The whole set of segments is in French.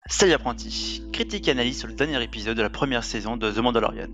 Salut apprenti, critique et analyse sur le dernier épisode de la première saison de The Mandalorian.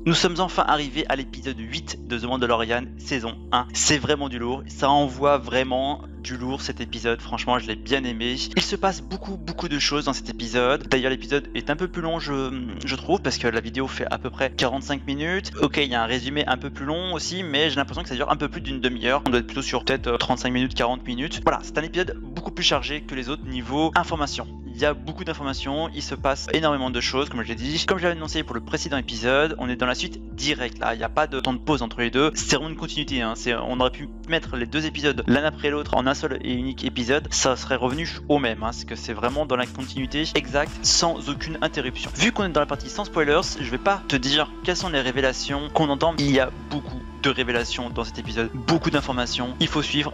Nous sommes enfin arrivés à l'épisode 8 de The Mandalorian saison 1. C'est vraiment du lourd, ça envoie vraiment du lourd cet épisode, franchement je l'ai bien aimé. Il se passe beaucoup de choses dans cet épisode. D'ailleurs l'épisode est un peu plus long je trouve, parce que la vidéo fait à peu près 45 minutes. Ok, il y a un résumé un peu plus long aussi, mais j'ai l'impression que ça dure un peu plus d'une demi-heure. On doit être plutôt sur peut-être 35 minutes, 40 minutes. Voilà, c'est un épisode beaucoup plus chargé que les autres niveau information. Il y a beaucoup d'informations, il se passe énormément de choses, comme je l'ai dit. Comme je l'avais annoncé pour le précédent épisode, on est dans la suite directe là, il n'y a pas de temps de pause entre les deux. C'est vraiment une continuité, hein. On aurait pu mettre les deux épisodes l'un après l'autre en un seul et unique épisode, ça serait revenu au même, hein. C'est que c'est vraiment dans la continuité exacte, sans aucune interruption. Vu qu'on est dans la partie sans spoilers, je vais pas te dire quelles sont les révélations qu'on entend. Il y a beaucoup de révélations dans cet épisode, beaucoup d'informations, il faut suivre.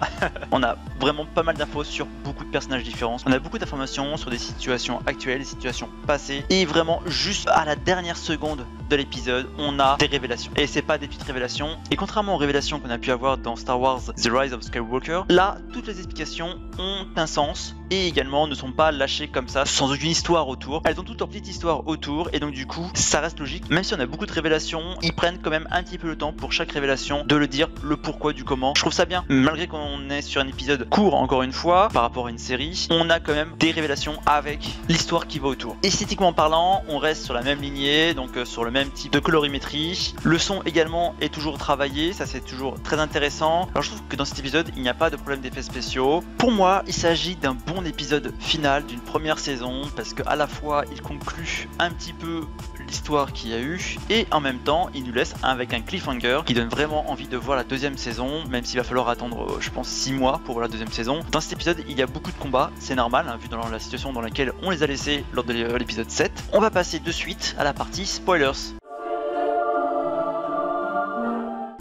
On a vraiment pas mal d'infos sur beaucoup de personnages différents, on a beaucoup d'informations sur des situations actuelles, des situations passées, et vraiment juste à la dernière seconde de l'épisode on a des révélations, et c'est pas des petites révélations. Et contrairement aux révélations qu'on a pu avoir dans Star Wars The Rise of Skywalker, là toutes les explications ont un sens et également ne sont pas lâchées comme ça sans aucune histoire autour. Elles ont toute leur petite histoire autour, et donc du coup ça reste logique. Même si on a beaucoup de révélations, ils prennent quand même un petit peu le temps pour chaque révélation de le dire, le pourquoi du comment. Je trouve ça bien, malgré qu'on est sur un épisode court encore une fois par rapport à une série, on a quand même des révélations avec l'histoire qui va autour. Esthétiquement parlant, on reste sur la même lignée, donc sur le même type de colorimétrie. Le son également est toujours travaillé, ça c'est toujours très intéressant. Alors je trouve que dans cet épisode il n'y a pas de problème d'effets spéciaux. Pour moi il s'agit d'un bon épisode final d'une première saison, parce que à la fois il conclut un petit peu l'histoire qu'il y a eu, et en même temps il nous laisse avec un cliffhanger qui donne vraiment envie de voir la deuxième saison, même s'il va falloir attendre je pense 6 mois pour voir la deuxième saison. Dans cet épisode il y a beaucoup de combats, c'est normal hein, vu dans la situation dans laquelle on les a laissés lors de l'épisode 7. On va passer de suite à la partie spoilers.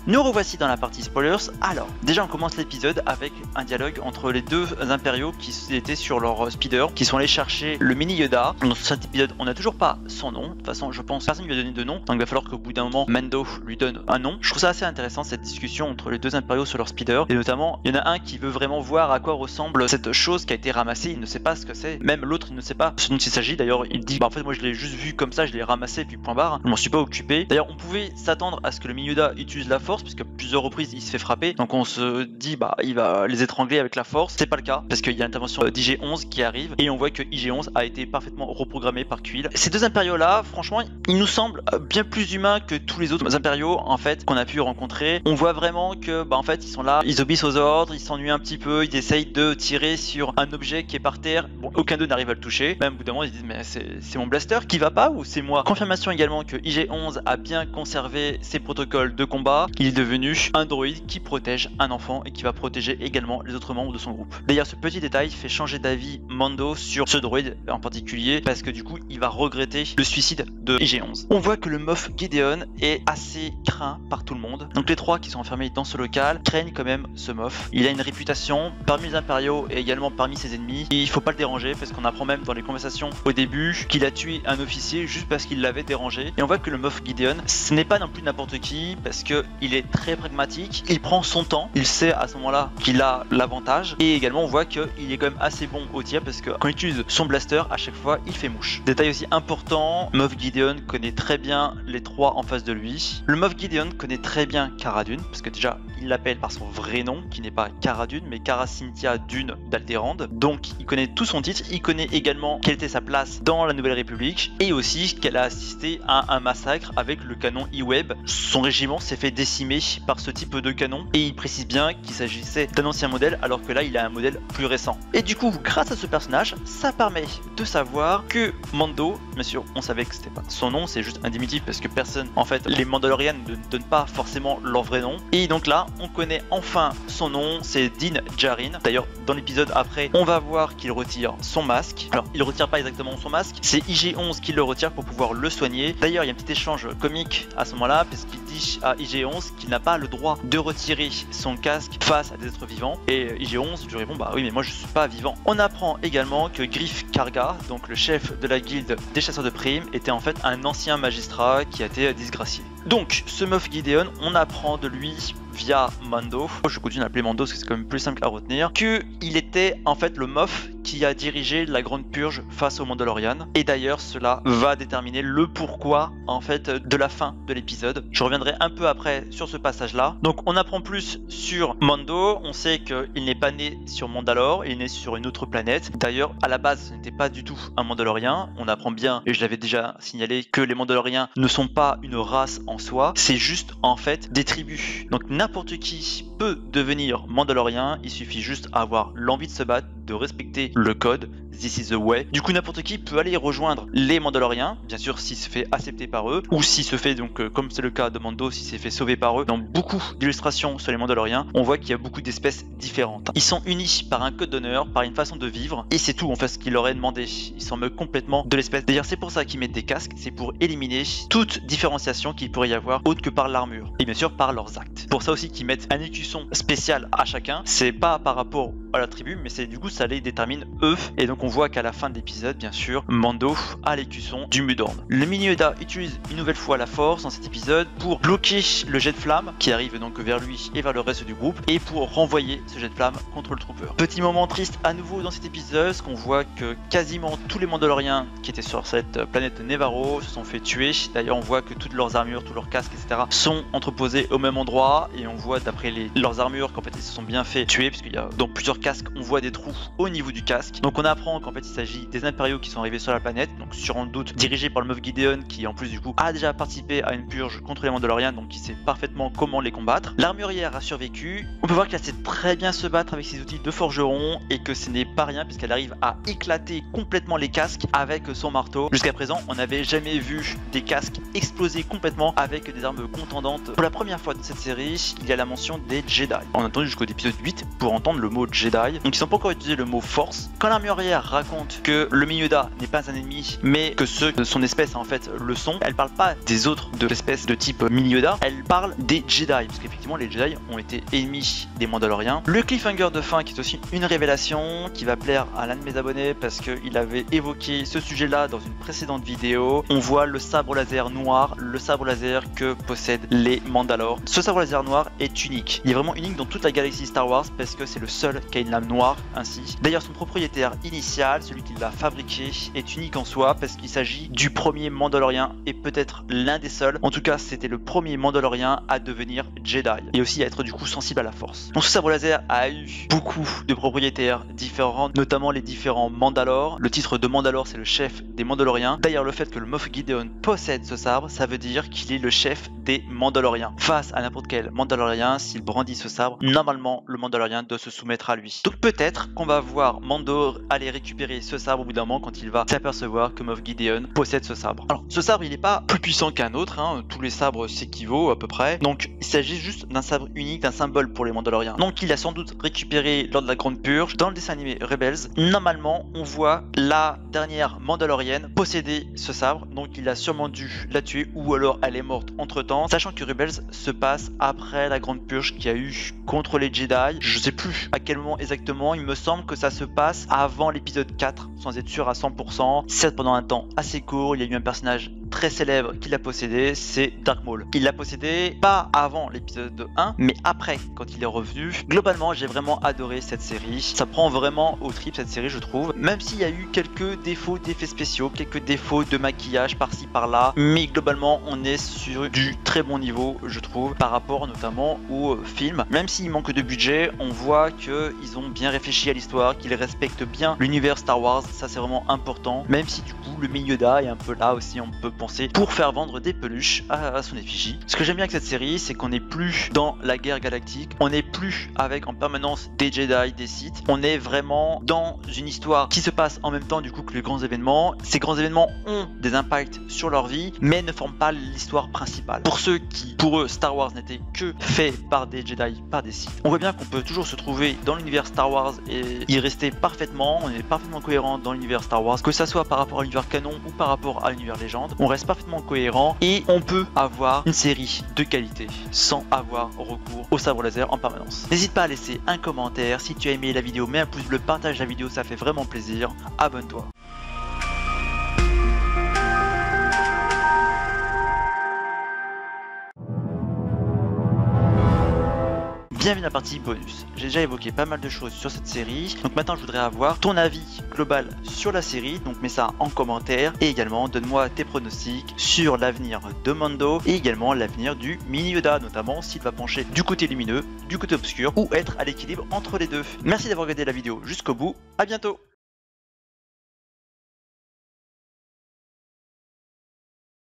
Nous revoici dans la partie spoilers. Alors, déjà on commence l'épisode avec un dialogue entre les deux impériaux qui étaient sur leur speeder, qui sont allés chercher le mini Yoda. Dans cet épisode, on n'a toujours pas son nom. De toute façon, je pense personne lui a donné de nom, donc il va falloir qu'au bout d'un moment, Mando lui donne un nom. Je trouve ça assez intéressant cette discussion entre les deux impériaux sur leur speeder, et notamment, il y en a un qui veut vraiment voir à quoi ressemble cette chose qui a été ramassée. Il ne sait pas ce que c'est. Même l'autre, il ne sait pas ce dont il s'agit. D'ailleurs, il dit, bah en fait, moi je l'ai juste vu comme ça, je l'ai ramassé puis point barre. Je m'en suis pas occupé. D'ailleurs, on pouvait s'attendre à ce que le mini Yoda utilise la force, puisque plusieurs reprises il se fait frapper, donc on se dit bah il va les étrangler avec la force. C'est pas le cas, parce qu'il y a l'intervention d'IG-11 qui arrive, et on voit que IG-11 a été parfaitement reprogrammé par Quill. Ces deux impériaux là, franchement ils nous semblent bien plus humains que tous les autres impériaux en fait qu'on a pu rencontrer. On voit vraiment que bah en fait ils sont là, ils obéissent aux ordres, ils s'ennuient un petit peu, ils essayent de tirer sur un objet qui est par terre. Bon, aucun d'eux n'arrive à le toucher, même au bout d'un moment ils disent mais c'est mon blaster qui va pas ou c'est moi. Confirmation également que IG-11 a bien conservé ses protocoles de combat, il est devenu un droïde qui protège un enfant et qui va protéger également les autres membres de son groupe. D'ailleurs ce petit détail fait changer d'avis Mando sur ce droïde en particulier, parce que du coup il va regretter le suicide de IG-11. On voit que le Moff Gideon est assez craint par tout le monde, donc les trois qui sont enfermés dans ce local craignent quand même ce Moff. Il a une réputation parmi les impériaux et également parmi ses ennemis, et il faut pas le déranger, parce qu'on apprend même dans les conversations au début qu'il a tué un officier juste parce qu'il l'avait dérangé. Et on voit que le Moff Gideon ce n'est pas non plus n'importe qui, parce que il est très pragmatique, il prend son temps, il sait à ce moment-là qu'il a l'avantage, et également on voit qu'il est quand même assez bon au tir, parce que quand il utilise son blaster à chaque fois il fait mouche. Détail aussi important, Moff Gideon connaît très bien les trois en face de lui. Le Moff Gideon connaît très bien Cara Dune, parce que déjà il l'appelle par son vrai nom qui n'est pas Cara Dune mais Cara Cynthia Dune d'Alderaan, donc il connaît tout son titre, il connaît également quelle était sa place dans la Nouvelle République, et aussi qu'elle a assisté à un massacre avec le canon E-Web. Son régiment s'est fait décimer par ce type de canon, et il précise bien qu'il s'agissait d'un ancien modèle alors que là il a un modèle plus récent. Et du coup grâce à ce personnage ça permet de savoir que Mando, bien sûr on savait que c'était pas son nom, c'est juste un diminutif parce que personne en fait, les Mandalorians ne donnent pas forcément leur vrai nom, et donc là on connaît enfin son nom, c'est Din Djarin. D'ailleurs dans l'épisode après on va voir qu'il retire son masque. Alors il retire pas exactement son masque, c'est IG-11 qui le retire pour pouvoir le soigner. D'ailleurs il y a un petit échange comique à ce moment là, parce qu'il dit à IG-11 qu'il n'a pas le droit de retirer son casque face à des êtres vivants. Et IG-11 lui répond bah oui mais moi je suis pas vivant. On apprend également que Greef Karga, donc le chef de la guilde des chasseurs de primes, était en fait un ancien magistrat qui a été disgracié. Donc ce Moff Gideon, on apprend de lui via Mando, je continue à l'appeler Mando parce que c'est quand même plus simple à retenir, qu'il était en fait le Moff qui a dirigé la grande purge face aux Mandalorian. Et d'ailleurs cela va déterminer le pourquoi en fait de la fin de l'épisode. Je reviendrai un peu après sur ce passage là. Donc on apprend plus sur Mando, on sait qu'il n'est pas né sur Mandalore, il est né sur une autre planète. D'ailleurs à la base ce n'était pas du tout un Mandalorien, on apprend bien, et je l'avais déjà signalé, que les Mandaloriens ne sont pas une race en soi, c'est juste en fait des tribus. Donc n'importe qui peut devenir Mandalorien, il suffit juste avoir l'envie de se battre, de respecter le code, this is the way. Du coup n'importe qui peut aller rejoindre les Mandaloriens, bien sûr s'il se fait accepter par eux, ou s'il se fait donc comme c'est le cas de Mando, s'il s'est fait sauver par eux. Dans beaucoup d'illustrations sur les Mandaloriens, on voit qu'il y a beaucoup d'espèces différentes. Ils sont unis par un code d'honneur, par une façon de vivre, et c'est tout en fait ce qu'il leur est demandé. Ils s'en moquent complètement de l'espèce. D'ailleurs c'est pour ça qu'ils mettent des casques, c'est pour éliminer toute différenciation qu'il pourrait y avoir autre que par l'armure, et bien sûr par leurs actes. Pour ça aussi qu'ils mettent un écusson spécial à chacun, c'est pas par rapport à la tribu, mais c'est du coup ça les détermine eux. Et donc on voit qu'à la fin de l'épisode, bien sûr, Mando a l'écusson du Mudorn. Le mini Yoda utilise une nouvelle fois la force dans cet épisode pour bloquer le jet de flamme qui arrive donc vers lui et vers le reste du groupe, et pour renvoyer ce jet de flamme contre le trooper. Petit moment triste à nouveau dans cet épisode, parce qu'on voit que quasiment tous les Mandaloriens qui étaient sur cette planète de Nevarro se sont fait tuer. D'ailleurs on voit que toutes leurs armures, tous leurs casques, etc. sont entreposés au même endroit, et on voit d'après leurs armures qu'en fait ils se sont bien fait tuer, puisqu'il y a dans plusieurs casques, on voit des trous au niveau du casque. Donc on apprend qu'en fait il s'agit des impériaux qui sont arrivés sur la planète, donc sans doute dirigés par le Moff Gideon, qui en plus du coup a déjà participé à une purge contre les Mandaloriens, donc il sait parfaitement comment les combattre. L'armurière a survécu, on peut voir qu'elle sait très bien se battre avec ses outils de forgeron, et que ce n'est pas rien puisqu'elle arrive à éclater complètement les casques avec son marteau. Jusqu'à présent on n'avait jamais vu des casques exploser complètement avec des armes contendantes. Pour la première fois de cette série, il y a la mention des Jedi. On a attendu jusqu'au épisode 8 pour entendre le mot Jedi, donc ils n'ont pas encore utilisé le mot force. Quand l'armurière raconte que le mini Yoda n'est pas un ennemi, mais que ceux de son espèce en fait le sont, elle parle pas des autres de l'espèce de type mini Yoda, elle parle des Jedi, parce qu'effectivement les Jedi ont été ennemis des Mandaloriens. Le cliffhanger de fin qui est aussi une révélation qui va plaire à l'un de mes abonnés, parce qu'il avait évoqué ce sujet là dans une précédente vidéo. On voit le sabre laser noir, le sabre laser que possèdent les Mandalores. Ce sabre laser noir est unique, il est vraiment unique dans toute la galaxie Star Wars, parce que c'est le seul qui a une lame noire ainsi. D'ailleurs son propriétaire initial, celui qui l'a fabriqué, est unique en soi, parce qu'il s'agit du premier Mandalorien, et peut-être l'un des seuls. En tout cas c'était le premier Mandalorien à devenir Jedi, et aussi à être du coup sensible à la force. Donc ce sabre laser a eu beaucoup de propriétaires différents, notamment les différents Mandalores. Le titre de Mandalore c'est le chef des Mandaloriens. D'ailleurs le fait que le Moff Gideon possède ce sabre, ça veut dire qu'il est le chef des Mandaloriens. Face à n'importe quel Mandalorien, s'il brandit ce sabre, normalement le Mandalorien doit se soumettre à lui. Donc peut-être qu'on va voir Mando aller récupérer ce sabre au bout d'un moment, quand il va s'apercevoir que Moff Gideon possède ce sabre. Alors ce sabre il n'est pas plus puissant qu'un autre, hein. Tous les sabres s'équivaut à peu près, donc il s'agit juste d'un sabre unique, d'un symbole pour les Mandaloriens. Donc il a sans doute récupéré lors de la grande purge. Dans le dessin animé Rebels, normalement on voit la dernière Mandalorienne posséder ce sabre, donc il a sûrement dû la tuer, ou alors elle est morte entre temps, sachant que Rebels se passe après la grande purge qu'il y a eu contre les Jedi. Je sais plus à quel moment exactement, il me semble que ça se passe avant l'épisode 4, sans être sûr à 100%. Certes pendant un temps assez court, il y a eu un personnage très célèbre qui l'a possédé, c'est Dark Maul. Il l'a possédé pas avant l'épisode 1, mais après, quand il est revenu. Globalement, j'ai vraiment adoré cette série. Ça prend vraiment au trip cette série, je trouve. Même s'il y a eu quelques défauts d'effets spéciaux, quelques défauts de maquillage par-ci par-là, mais globalement, on est sur du très bon niveau, je trouve, par rapport notamment au film. Même s'il manque de budget, on voit qu'ils ont bien réfléchi à l'histoire, qu'ils respectent bien l'univers Star Wars. Ça, c'est vraiment important. Même si du coup, le mini Yoda est un peu là aussi, on peut penser, pour faire vendre des peluches à son effigie. Ce que j'aime bien avec cette série, c'est qu'on n'est plus dans la guerre galactique, on n'est plus avec en permanence des Jedi, des Sith, on est vraiment dans une histoire qui se passe en même temps du coup que les grands événements. Ces grands événements ont des impacts sur leur vie, mais ne forment pas l'histoire principale. Pour ceux qui, pour eux, Star Wars n'était que fait par des Jedi, par des Sith, on voit bien qu'on peut toujours se trouver dans l'univers Star Wars et y rester parfaitement. On est parfaitement cohérent dans l'univers Star Wars, que ça soit par rapport à l'univers canon ou par rapport à l'univers légende. On reste parfaitement cohérent et on peut avoir une série de qualité sans avoir recours au sabre laser en permanence. N'hésite pas à laisser un commentaire, si tu as aimé la vidéo, mets un pouce bleu, partage la vidéo, ça fait vraiment plaisir, abonne-toi. Bienvenue dans la partie bonus. J'ai déjà évoqué pas mal de choses sur cette série, donc maintenant je voudrais avoir ton avis global sur la série, donc mets ça en commentaire et également donne-moi tes pronostics sur l'avenir de Mando et également l'avenir du mini Yoda, notamment s'il va pencher du côté lumineux, du côté obscur ou être à l'équilibre entre les deux. Merci d'avoir regardé la vidéo jusqu'au bout, à bientôt.